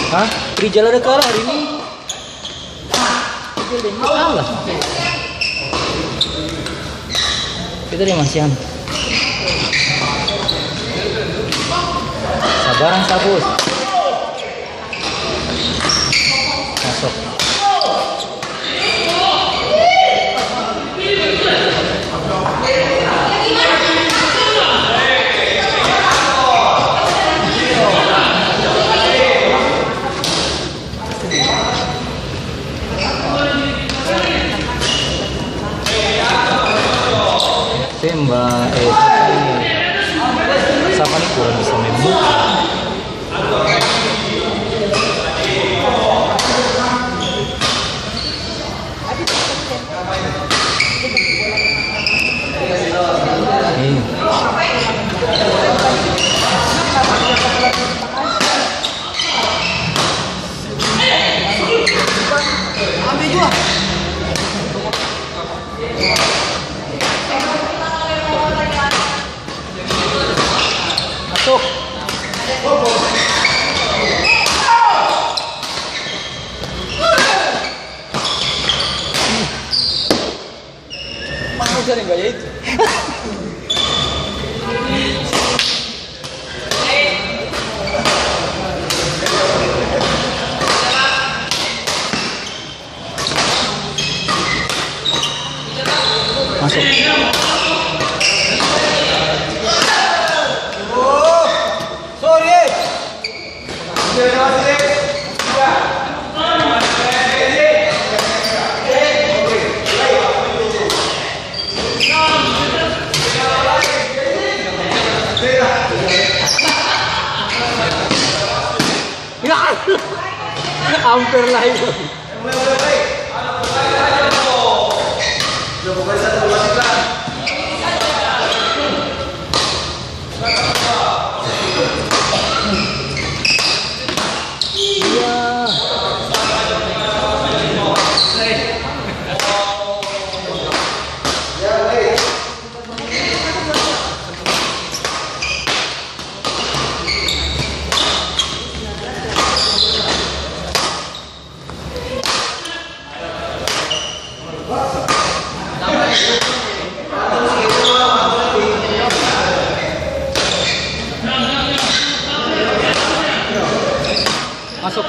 Hah? Rijal ada kalah hari ini. Rijal dia kalah. Kita di Masian. Sabaran sabus. Masuk. Mbak siapa nih kurang bisa membuka. Ambil juga. Masuk. Mana cari gaya itu? Masuk. Hampir lah itu. Masuk.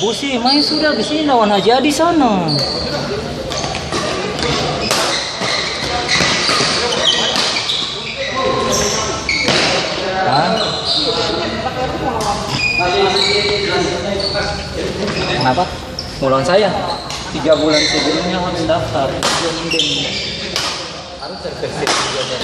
Busi main sudah di sini lawan aja di sana. Hah? Kenapa? Mulawan saya 3 bulan sebelumnya harus daftar. Harus terkesir juga.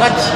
Match.